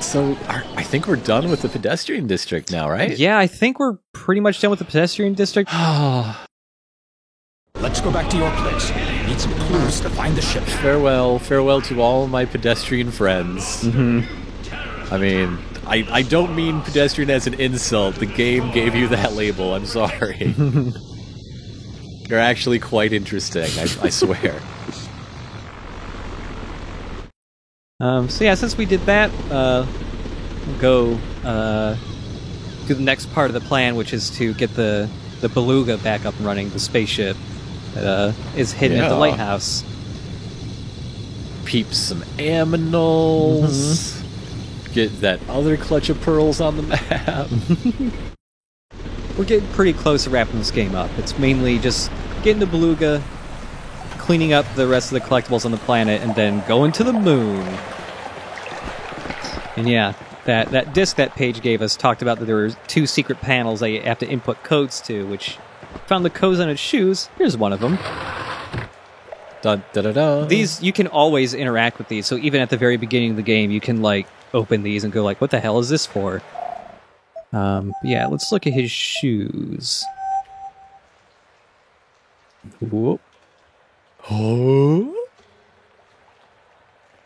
So, I think we're done with the pedestrian district now, right? Yeah, I think we're pretty much done with the pedestrian district. Let's go back to your place. Need some clues to find the ship. Farewell to all my pedestrian friends. Mm-hmm. I mean, I don't mean pedestrian as an insult. The game gave you that label. I'm sorry. You're actually quite interesting, I swear. So yeah, since we did that, we'll go do the next part of the plan, which is to get the Beluga back up and running, the spaceship that is hidden at the lighthouse. Peep some aminals. Get that other clutch of pearls on the map. We're getting pretty close to wrapping this game up. It's mainly just getting the Beluga, cleaning up the rest of the collectibles on the planet, and then going to the moon. And yeah, that disc that Paige gave us talked about that there were 2 secret panels that you have to input codes to, which found the codes on its shoes. Here's one of them. Dun, da, da, da. These, you can always interact with these, so even at the very beginning of the game, you can, like, open these and go, like, what the hell is this for? Yeah, let's look at his shoes. Whoop. Oh?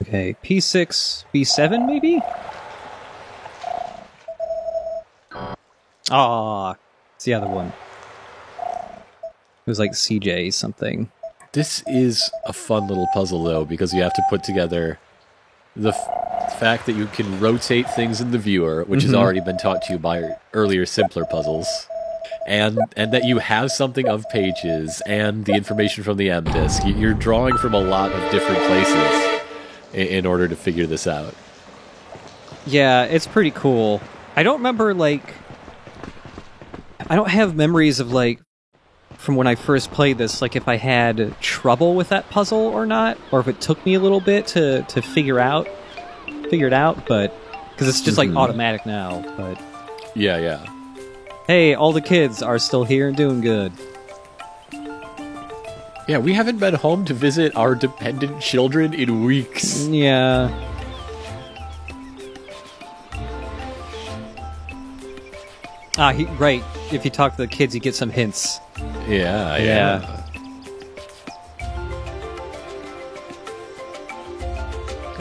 Okay, P6, B7 maybe? Ah, it's the other one. It was like CJ something. This is a fun little puzzle, though, because you have to put together the fact that you can rotate things in the viewer, which has already been taught to you by earlier, simpler puzzles, and that you have something of Pages and the information from the M-Disk. You're drawing from a lot of different places in order to figure this out. Yeah, it's pretty cool. I don't remember, like... I don't have memories of, like, from when I first played this, like, if I had trouble with that puzzle or not, or if it took me a little bit to figure it out, but... Because it's just, like, automatic now, but... Yeah. Hey, all the kids are still here and doing good. Yeah, we haven't been home to visit our dependent children in weeks. Yeah. Right. If you talk to the kids, you get some hints. Yeah.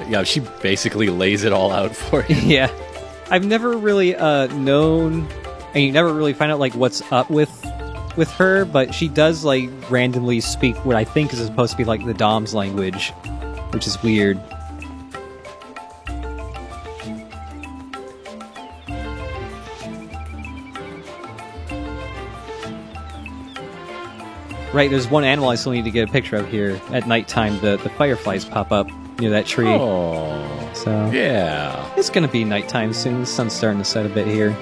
Yeah, she basically lays it all out for you. Yeah. I've never really known, and you never really find out, like, what's up with her, but she does, like, randomly speak what I think is supposed to be, like, the Dom's language, which is weird. Right, there's one animal I still need to get a picture of here. At nighttime, the fireflies pop up near that tree. Oh, so yeah. It's gonna be nighttime soon. The sun's starting to set a bit here.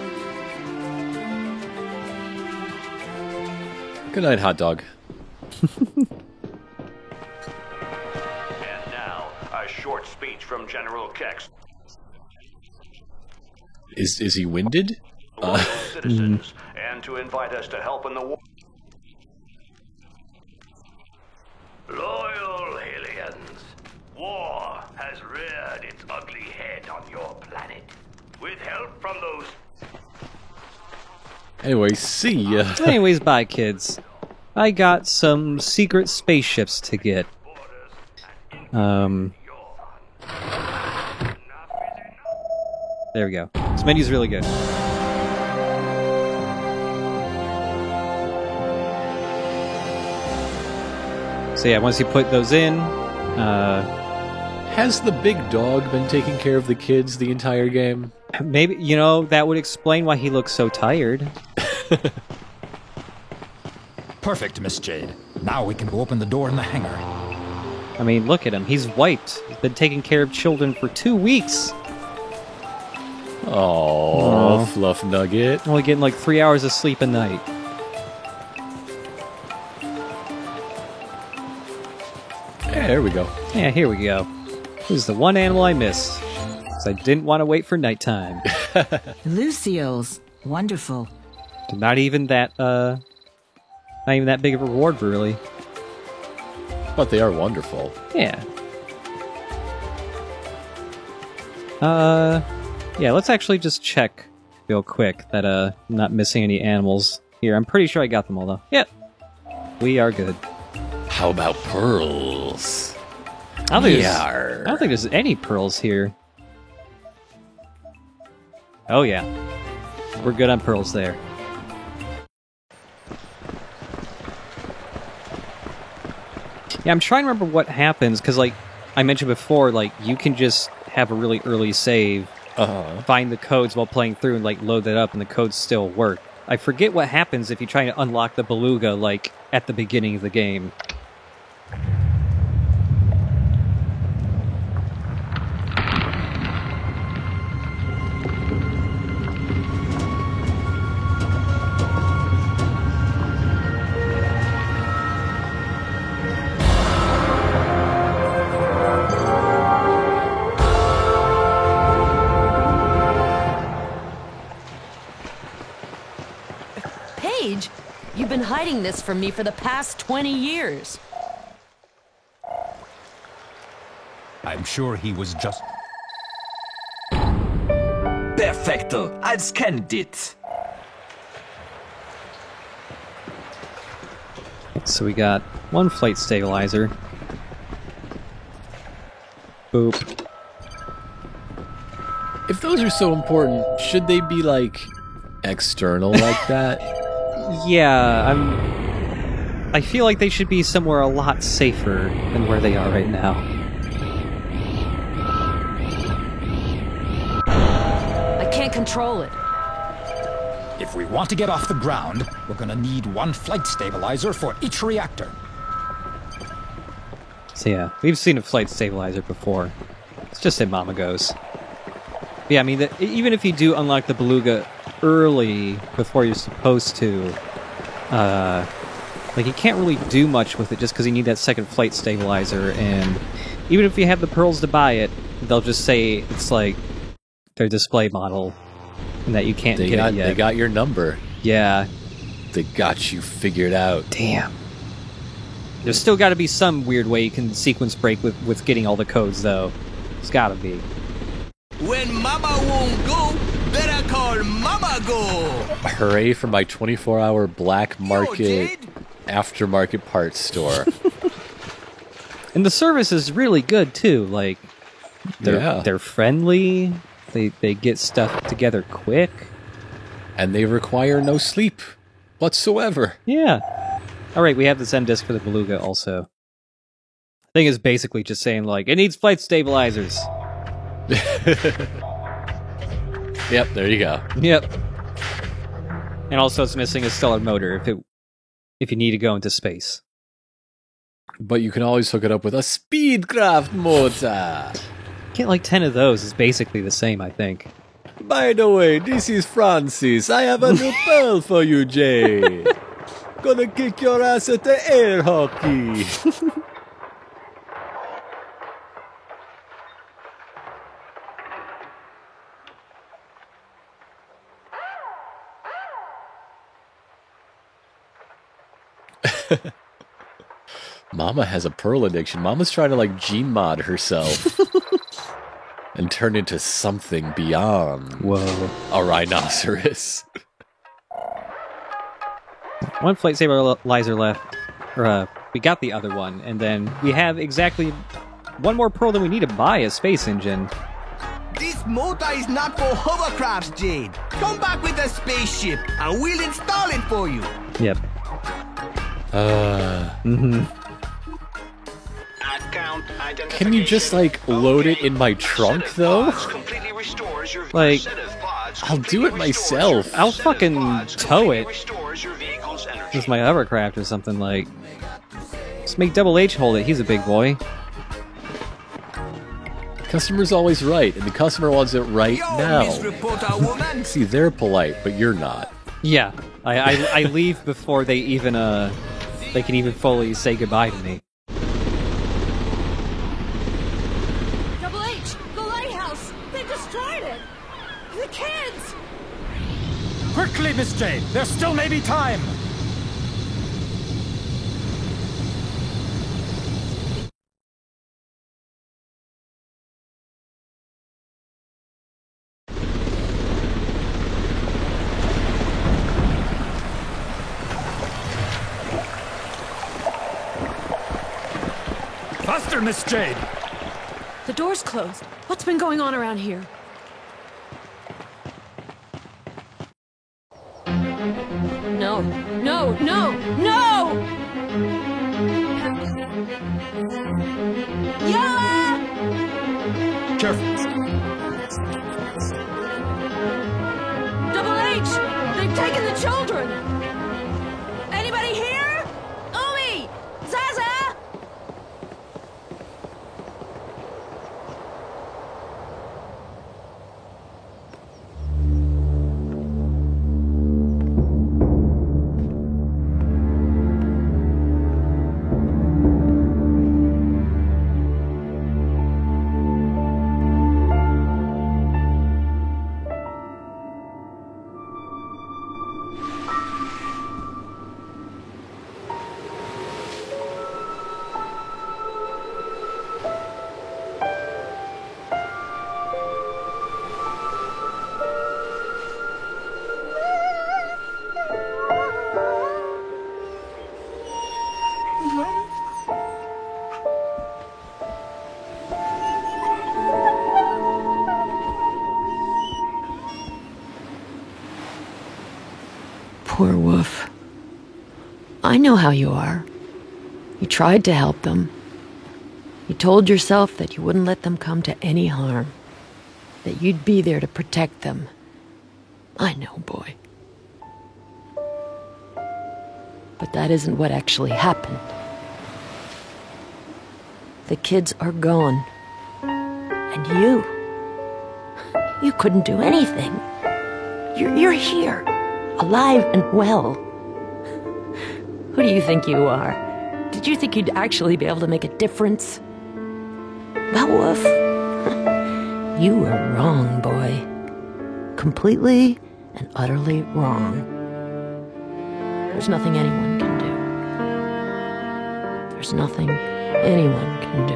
Good night, hot dog. And now, a short speech from General Kex. Is he winded? Loyal citizens, and to invite us to help in the war. Loyal aliens, war has reared its ugly head on your planet. With help from those... Anyway, see ya. Anyways, bye, kids. I got some secret spaceships to get. There we go. This menu's really good. So yeah, once you put those in, Has the big dog been taking care of the kids the entire game? maybe, you know, that would explain why he looks so tired. Perfect, Miss Jade. Now we can go open the door in the hangar. I mean, look at him. He's wiped. He's been taking care of children for 2 weeks. Oh, Fluff Nugget. Only getting like 3 hours of sleep a night. Yeah, there we go. Yeah, here we go. This is the one animal I missed. Because I didn't want to wait for nighttime. Lucioles. Wonderful. Not even that big of a reward, really. But they are wonderful. Yeah. Yeah, let's actually just check real quick that I'm not missing any animals here. I'm pretty sure I got them all though. Yep. We are good. How about pearls? I don't think there's any pearls here. Oh yeah. We're good on pearls there. Yeah, I'm trying to remember what happens, because like I mentioned before, like you can just have a really early save, find the codes while playing through and like load that up and the codes still work. I forget what happens if you try to unlock the beluga like at the beginning of the game. Paige, you've been hiding this from me for the past 20 years. I'm sure he was just... Perfecto, I've scanned it. So we got one flight stabilizer. Boop. If those are so important, should they be like external like that? Yeah, I feel like they should be somewhere a lot safer than where they are right now. I can't control it. If we want to get off the ground, we're gonna need one flight stabilizer for each reactor. So yeah, we've seen a flight stabilizer before. It's just in Mama Goes. Yeah, I mean, even if you do unlock the beluga early before you're supposed to, like you can't really do much with it just because you need that second flight stabilizer, and even if you have the pearls to buy it, they'll just say it's like their display model and that you can't get it yet. They got your number. Yeah. They got you figured out. Damn. There's still got to be some weird way you can sequence break with getting all the codes, though. It's got to be. When Mama won't go, better call Mama Go. Hooray for my 24-hour black market Jade. aftermarket parts store. And the service is really good too. Like they're friendly. They get stuff together quick. And they require no sleep whatsoever. Yeah. All right, we have this M disc for the beluga also. I think it's basically just saying like it needs flight stabilizers. Yep, there you go. Yep. And also it's missing a stellar motor if you need to go into space. But you can always hook it up with a Speedcraft motor. Get like 10 of those is basically the same, I think. By the way, this is Francis. I have a new pearl for you, Jay. Gonna kick your ass at the air hockey. Mama has a pearl addiction. Mama's trying to like gene mod herself and turn into something beyond a rhinoceros. One flight stabilizer left. We got the other one, and then we have exactly one more pearl than we need to buy a space engine. This motor is not for hovercrafts, Jade. Come back with a spaceship, and we'll install it for you. Yep. Can you just like load it in my trunk though? Like, I'll do it myself. I'll fucking tow it with my hovercraft or something. Like, just make Double H hold it. He's a big boy. Customer's always right, and the customer wants it right now. See, they're polite, but you're not. Yeah, I leave before they even they can even fully say goodbye to me. Double H, the lighthouse! They destroyed it! The kids! Quickly, Miss Jade! There still may be time! Faster, Miss Jade! The door's closed. What's been going on around here? No, no, no, no! Yeah! Careful. Double H! They've taken the children! Anybody here? Umi! Zaza! Poor Wolf. I know how you are. You tried to help them. You told yourself that you wouldn't let them come to any harm. That you'd be there to protect them. I know, boy. But that isn't what actually happened. The kids are gone. And you couldn't do anything. You're here. Alive and well. Who do you think you are? Did you think you'd actually be able to make a difference? Well, Wolf, you were wrong, boy. Completely and utterly wrong. There's nothing anyone can do. There's nothing anyone can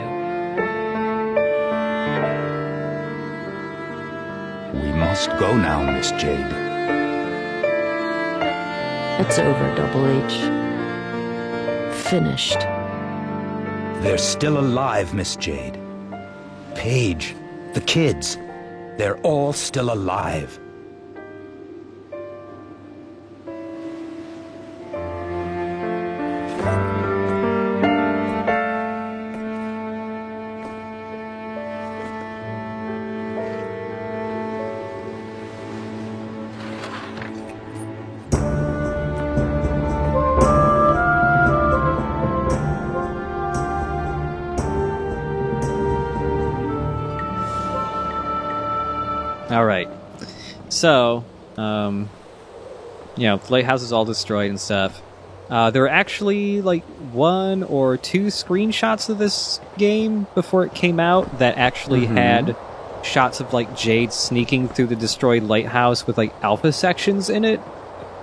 We must go now, Miss Jade. do. It's over, Double H. Finished. They're still alive, Miss Jade. Paige, the kids, they're all still alive. All right. So, the lighthouse is all destroyed and stuff. There were actually like 1 or 2 screenshots of this game before it came out that actually had shots of like Jade sneaking through the destroyed lighthouse with like alpha sections in it.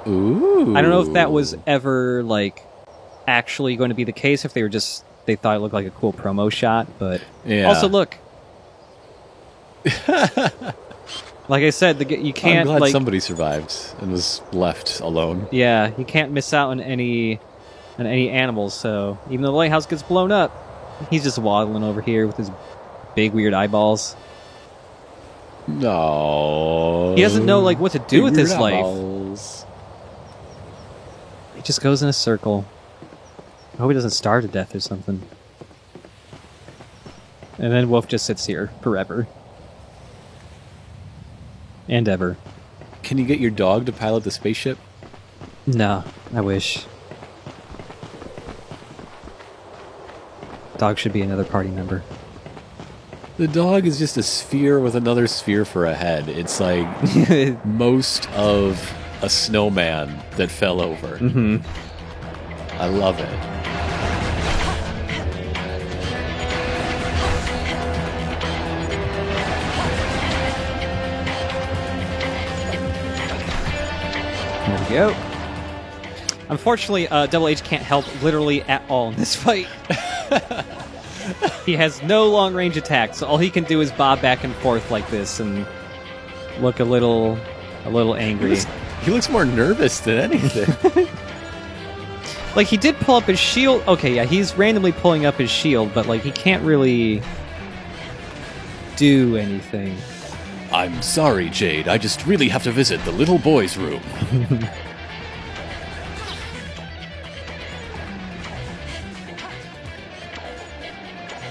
Ooh. I don't know if that was ever like actually going to be the case, if they thought it looked like a cool promo shot, but Yeah. also look. Like I said, you can't. I'm glad like, somebody survived and was left alone. Yeah, you can't miss out on any animals. So even though the lighthouse gets blown up, he's just waddling over here with his big weird eyeballs. No, He doesn't know like what to do with his life. eyeballs. He just goes in a circle. I hope he doesn't starve to death or something. And then Wolf just sits here forever. And ever. Can you get your dog to pilot the spaceship? No, I wish. Dog should be another party member. The dog is just a sphere with another sphere for a head. It's like most of a snowman that fell over. Mm-hmm. I love it. There we go. Unfortunately, Double H can't help literally at all in this fight. He has no long-range attacks, so all he can do is bob back and forth like this and look a little angry. He looks more nervous than anything. Like, he did pull up his shield. Okay, yeah, he's randomly pulling up his shield, but, like, he can't really do anything. I'm sorry, Jade. I just really have to visit the little boy's room.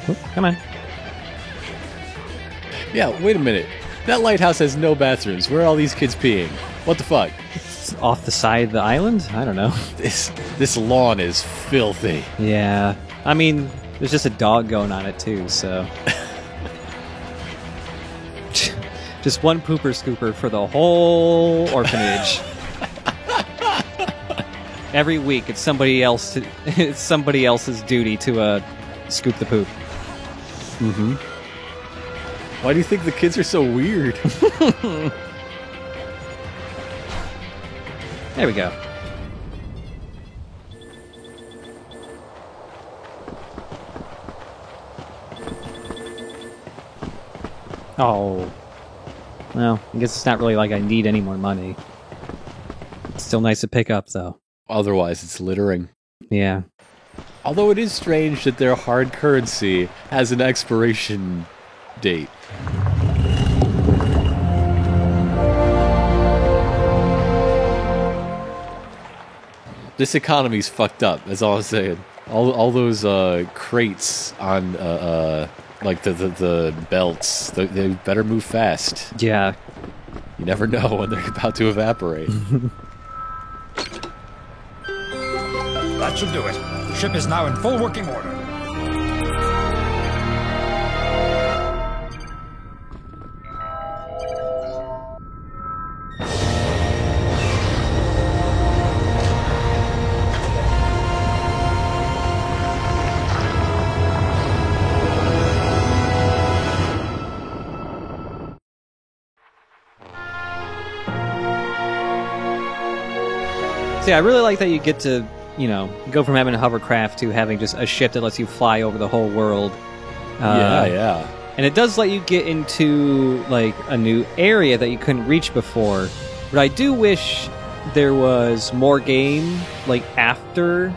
Oop, come on. Yeah, wait a minute. That lighthouse has no bathrooms. Where are all these kids peeing? What the fuck? It's off the side of the island? I don't know. This lawn is filthy. Yeah. I mean, there's just a dog going on it, too, so... Just one pooper scooper for the whole orphanage. Every week, it's somebody else's duty to scoop the poop. Mm-hmm. Why do you think the kids are so weird? There we go. Oh. Well, I guess it's not really like I need any more money. It's still nice to pick up, though. Otherwise, it's littering. Yeah. Although it is strange that their hard currency has an expiration date. This economy's fucked up, that's all I'm saying. All those crates on like the belts, they better move fast. Yeah. You never know when they're about to evaporate. That should do it. The ship is now in full working order. See, I really like that you get to, you know, go from having a hovercraft to having just a ship that lets you fly over the whole world. Yeah. And it does let you get into, like, a new area that you couldn't reach before. But I do wish there was more game, like, after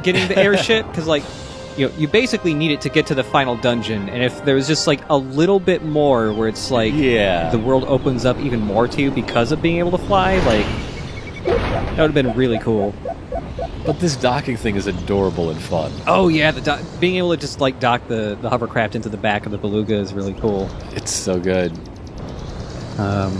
getting the airship, because, like, you know, you basically need it to get to the final dungeon, and if there was just, like, a little bit more where it's, like, the world opens up even more to you because of being able to fly, like, that would have been really cool. But this docking thing is adorable and fun. Oh yeah, being able to just like dock the hovercraft into the back of the Beluga is really cool. It's so good. So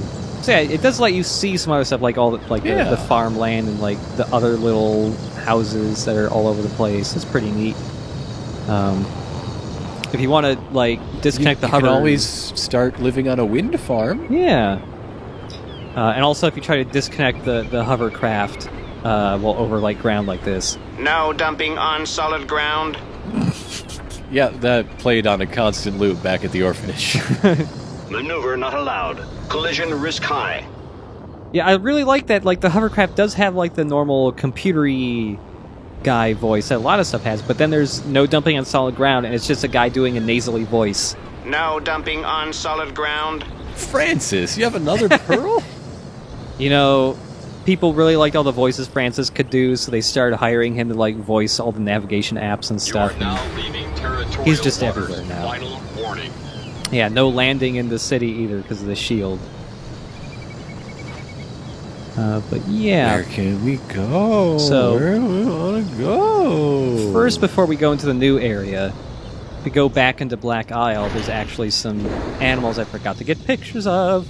yeah, it does let you see some other stuff like all the farmland and like the other little houses that are all over the place. It's pretty neat. If you want to like disconnect the hover, you can always start living on a wind farm. Yeah. And also, if you try to disconnect the hovercraft over like ground like this. No dumping on solid ground. Yeah, that played on a constant loop back at the orphanage. Maneuver not allowed. Collision risk high. Yeah, I really like that. Like the hovercraft does have like the normal computery guy voice that a lot of stuff has, but then there's no dumping on solid ground, and it's just a guy doing a nasally voice. No dumping on solid ground. Francis, you have another pearl? You know, people really liked all the voices Francis could do, so they started hiring him to like voice all the navigation apps and stuff. You are now leaving territorial he's just waters. everywhere now. Final warning. Yeah, no landing in the city either because of the shield. But yeah. Where can we go? So, where do we want to go? First, before we go into the new area, if we go back into Black Isle, there's actually some animals I forgot to get pictures of.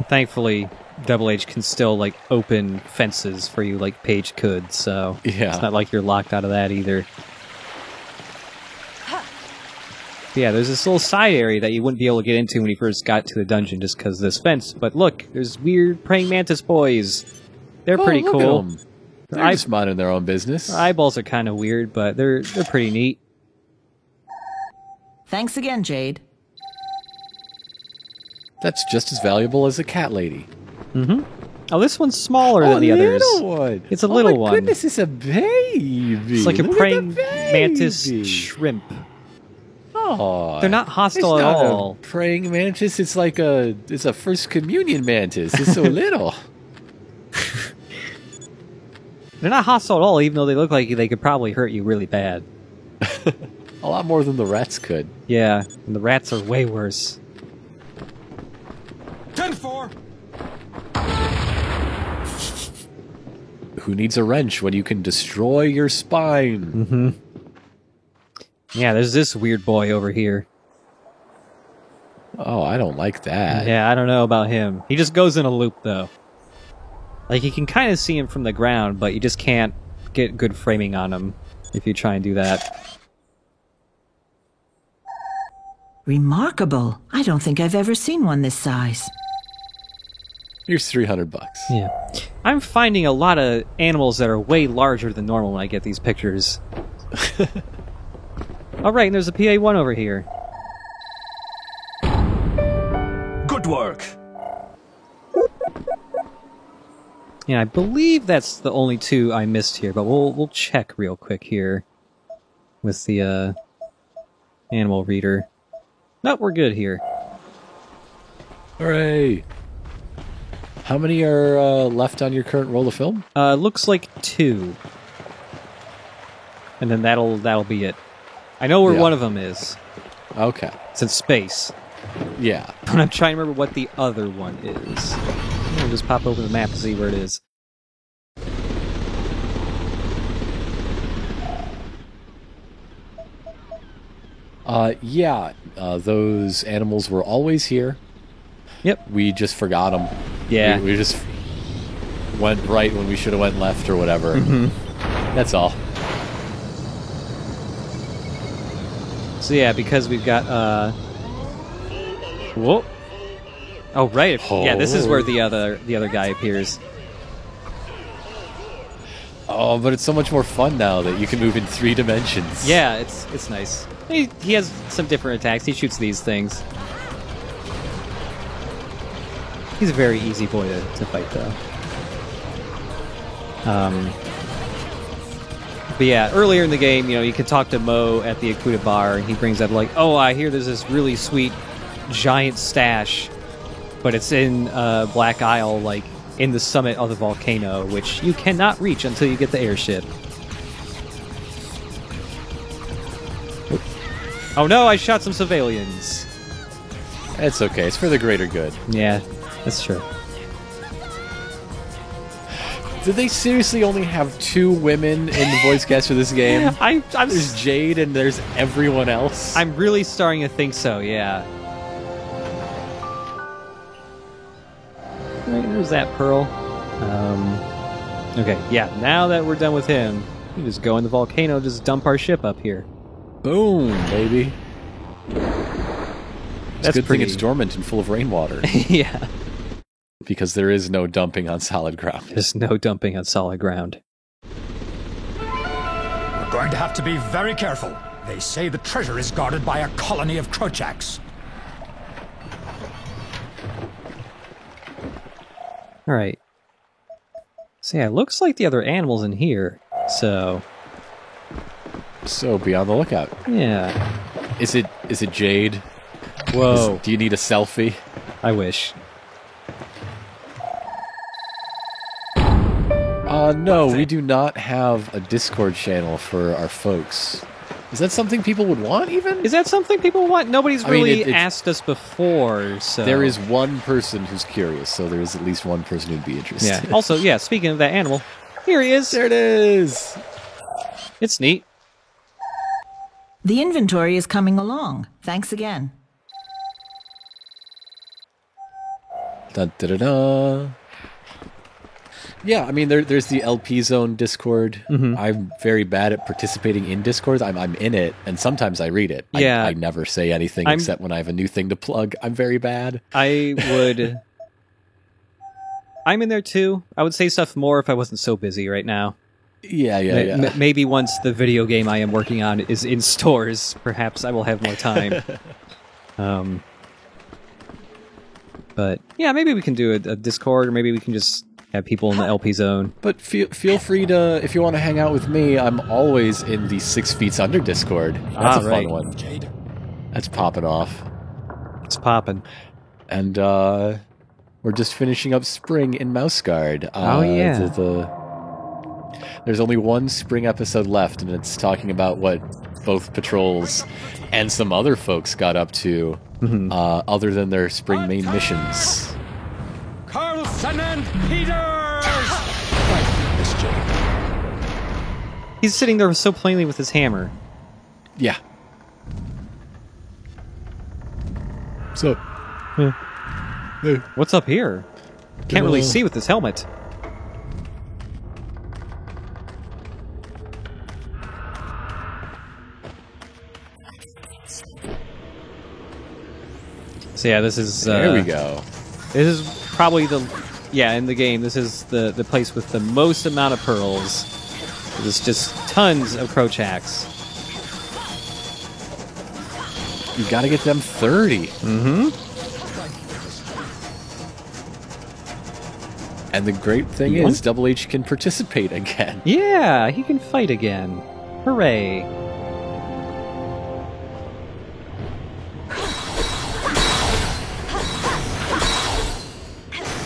Thankfully, Double H can still, like, open fences for you like Paige could, so it's not like you're locked out of that either. But yeah, there's this little side area that you wouldn't be able to get into when you first got to the dungeon just because of this fence. But look, there's weird praying mantis boys. They're pretty cool. At them. They're just minding their own business. Their eyeballs are kind of weird, but they're pretty neat. Thanks again, Jade. That's just as valuable as a cat lady. Mm-hmm. Oh, this one's smaller than the others. One. It's a little one. Oh my goodness, it's a baby. It's like a Look praying at the baby. mantis shrimp. No, They're not hostile it's at not all. A praying mantis. It's like it's a first communion mantis. It's so little. They're not hostile at all, even though they look like they could probably hurt you really bad. A lot more than the rats could. Yeah, and the rats are way worse. 10-4. Who needs a wrench when you can destroy your spine? Mm-hmm. Yeah, there's this weird boy over here. Oh, I don't like that. Yeah, I don't know about him. He just goes in a loop, though. Like, you can kind of see him from the ground, but you just can't get good framing on him if you try and do that. Remarkable. I don't think I've ever seen one this size. Here's $300. Yeah. I'm finding a lot of animals that are way larger than normal when I get these pictures. All right, and there's a PA-1 over here. Good work. Yeah, I believe that's the only two I missed here, but we'll check real quick here with the animal reader. Nope, we're good here. Hooray! How many are left on your current roll of film? Looks like 2. And then that'll be it. I know where one of them is. Okay. It's in space. Yeah. But I'm trying to remember what the other one is. I'll just pop open the map to see where it is. Those animals were always here. Yep. We just forgot them. Yeah. We just went right when we should have went left or whatever. Mm-hmm. That's all. So yeah, because we've got whoa. Oh right. Yeah, this is where the other guy appears. Oh, but it's so much more fun now that you can move in 3 dimensions. Yeah, it's nice. He has some different attacks. He shoots these things. He's a very easy boy to fight, though. But yeah, earlier in the game, you can talk to Mo at the Akuta bar, and he brings up like, "Oh, I hear there's this really sweet giant stash, but it's in Black Isle, like in the summit of the volcano, which you cannot reach until you get the airship." Oh no, I shot some civilians. It's okay. It's for the greater good. Yeah, that's true. Did they seriously only have 2 women in the voice cast for this game? There's Jade and there's everyone else. I'm really starting to think so, yeah. Right, there's that Pearl. Okay, yeah, now that we're done with him, we just go in the volcano, just dump our ship up here. Boom, baby. It's a good thing it's pretty- dormant and full of rainwater. Yeah. Because there is no dumping on solid ground. There's no dumping on solid ground. We're going to have to be very careful. They say the treasure is guarded by a colony of Krochaks. Alright. So yeah, it looks like the other animals in here, so... So be on the lookout. Yeah. Is it Jade? Whoa. Do you need a selfie? I wish. No, we do not have a Discord channel for our folks. Is that something people would want, even? Is that something people want? Nobody's I mean, really asked us before, so... There is one person who's curious, so there is at least one person who'd be interested. Yeah. Also, yeah, speaking of that animal, here he is. There it is. It's neat. The inventory is coming along. Thanks again. Dun, da, da, da. Yeah, I mean, there's the LP Zone Discord. Mm-hmm. I'm very bad at participating in Discord. I'm in it, and sometimes I read it. Yeah. I never say anything except when I have a new thing to plug. I'm very bad. I'm in there too. I would say stuff more if I wasn't so busy right now. Yeah. Maybe once the video game I am working on is in stores, perhaps I will have more time. But yeah, maybe we can do a Discord, or maybe we can just have people in the LP zone. But feel free to, if you want to hang out with me, I'm always in the 6 Feet Under Discord. That's a fun one. Jade, That's popping off. It's popping. And we're just finishing up spring in Mouseguard. Oh, yeah. There's only one spring episode left, and it's talking about what both patrols and some other folks got up to, other than their spring main missions. Carlson and Peters! Miss Jade. He's sitting there so plainly with his hammer. Yeah. So, hey. What's up here? Can't really see with this helmet. So yeah, this is... there we go. This is probably in the game, this is the place with the most amount of pearls. There's just tons of Krochaks. You gotta get them 30. And the great thing is, Double H can participate again. Yeah, he can fight again. Hooray.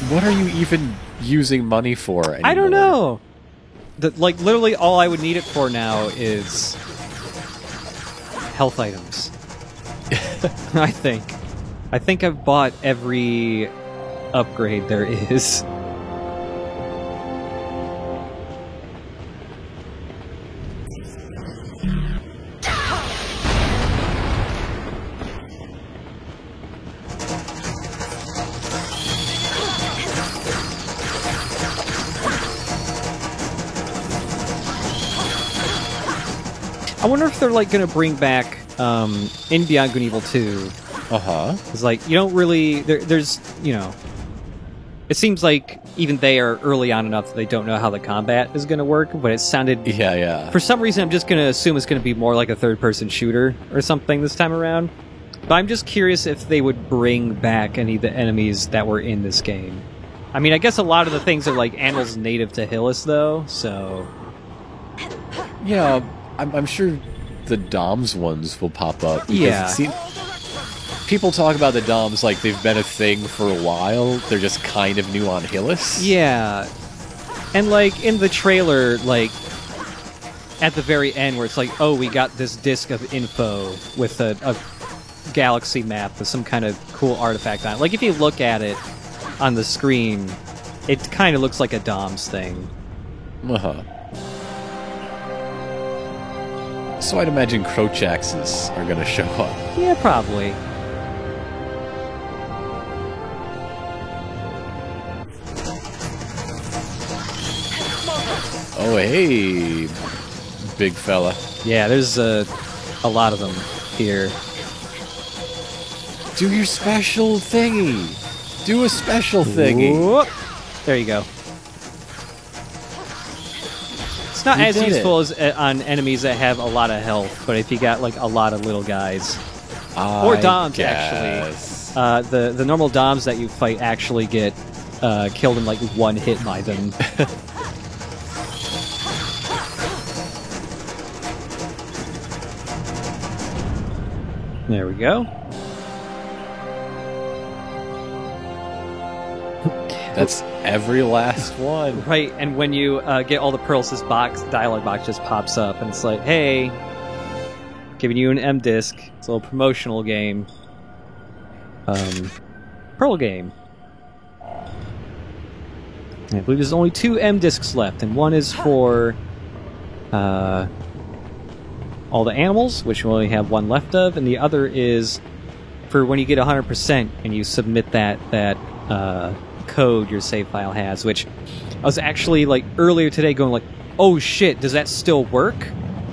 What are you even using money for anymore? I don't know. Literally all I would need it for now is health items. I think I've bought every upgrade there is. I wonder if they're gonna bring back in Beyond Good and Evil 2. It's you don't really there's it seems like even they are early on enough that they don't know how the combat is gonna work, but it sounded for some reason I'm just gonna assume it's gonna be more like a third-person shooter or something this time around. But I'm just curious if they would bring back any of the enemies that were in this game. I mean, I guess a lot of the things are animals native to Hillis though, so yeah. I'm sure the Doms ones will pop up. Yeah. People talk about the Doms like they've been a thing for a while. They're just kind of new on Hillis. Yeah. And, in the trailer, at the very end where it's oh, we got this disc of info with a galaxy map with some kind of cool artifact on it. If you look at it on the screen, it kind of looks like a Doms thing. So I'd imagine Krochaks are going to show up. Yeah, probably. Oh, hey, big fella. Yeah, there's a lot of them here. Do your special thingy. Do a special thingy. Whoop. There you go. It's not as useful as on enemies that have a lot of health, but if you got a lot of little guys. Or Doms, actually. The normal Doms that you fight actually get killed in one hit by them. There we go. That's every last one. Right, and when you get all the pearls, this dialogue box just pops up, and it's hey, giving you an M disc. It's a little promotional game. Pearl game. And I believe there's only 2 M discs left, and one is for all the animals, which we only have 1 left of, and the other is for when you get 100% and you submit that code your save file has, which I was actually earlier today going oh shit, does that still work?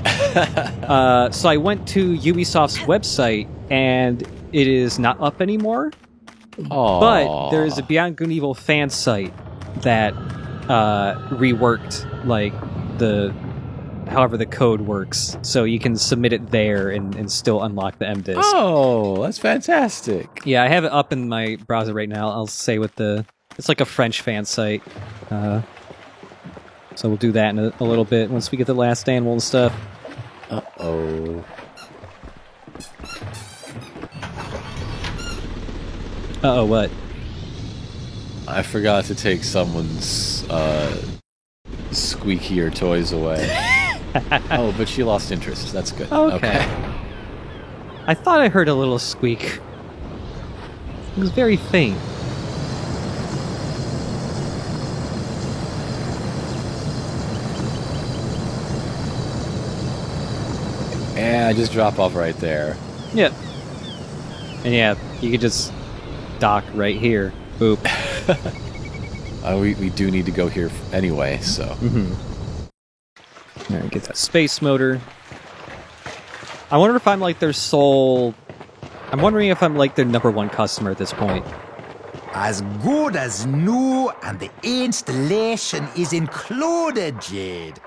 So I went to Ubisoft's website and it is not up anymore. Aww. But there is a Beyond Good and Evil fan site that reworked however the code works, so you can submit it there and still unlock the M disc. Oh, that's fantastic. Yeah, I have it up in my browser right now. I'll say it's a French fan site. So we'll do that in a little bit once we get the last animal and stuff. Uh-oh. Uh-oh, what? I forgot to take someone's squeakier toys away. Oh, but she lost interest. That's good. Okay. I thought I heard a little squeak. It was very faint. Yeah, just drop off right there. Yep. And yeah, you could just dock right here. Boop. We do need to go here anyway, so. Mm-hmm. Alright, get that space motor. I wonder if I'm like their sole... I'm wondering if I'm like their #1 customer at this point. As good as new, and the installation is included, Jade.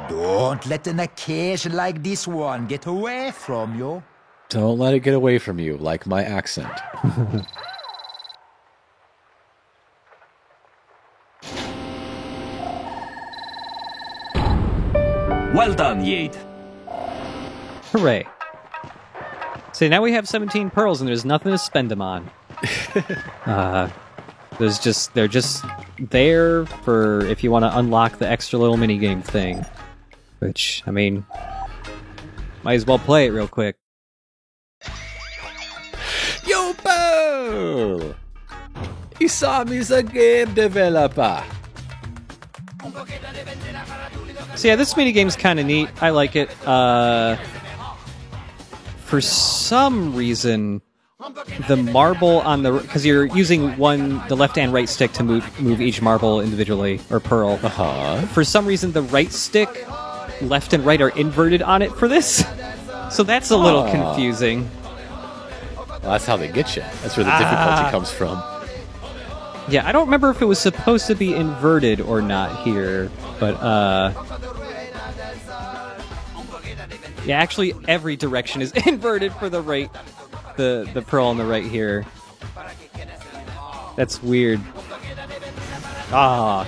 Don't let an occasion like this one get away from you. Don't let it get away from you, like my accent. Well done, Jade. Hooray. See, now we have 17 pearls and there's nothing to spend them on. They're just there for if you want to unlock the extra little minigame thing. Which, I mean, might as well play it real quick. Yo, Pearl! Isam is a game developer. So yeah, this minigame's kind of neat. I like it. For some reason, the marble on the... Because you're using the left and right stick to move each marble individually, or pearl. For some reason, the right stick, left and right are inverted on it for this. So that's a little confusing. Well, that's how they get you. That's where the difficulty comes from. Yeah, I don't remember if it was supposed to be inverted or not here, but yeah, actually every direction is inverted for the right, the pearl on the right here. That's weird. Ah.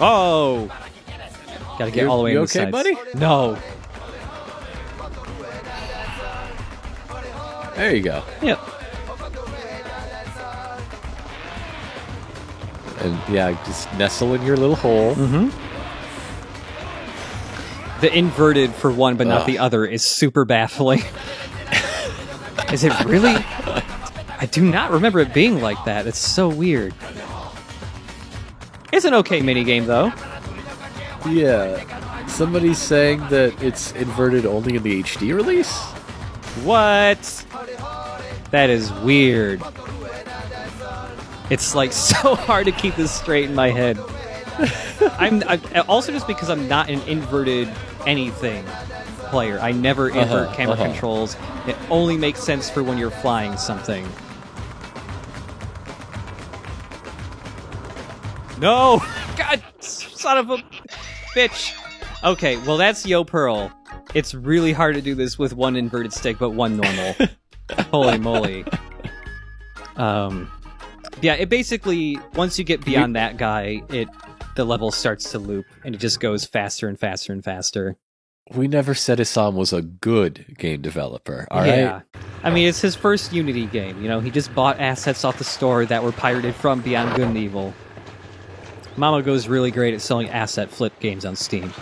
Oh. Gotta get all the way in the sides. You okay, buddy? No. There you go. Yep. And yeah, just nestle in your little hole. Mm-hmm. The inverted for one, but not the other, is super baffling. Is it really? I do not remember it being like that. It's so weird. It's an okay minigame, though. Yeah. Somebody's saying that it's inverted only in the HD release? What? That is weird. It's like so hard to keep this straight in my head. I'm also just because I'm not an inverted anything player. I never invert camera controls. It only makes sense for when you're flying something. No! God, son of a bitch. Okay, well that's Yo Pearl. It's really hard to do this with one inverted stick, but one normal. Holy moly. Yeah, it basically, once you get beyond that guy, the level starts to loop, and it just goes faster and faster and faster. We never said Isam was a good game developer, alright? Yeah. I mean, it's his first Unity game, you know? He just bought assets off the store that were pirated from Beyond Good and Evil. Mamago's really great at selling asset flip games on Steam.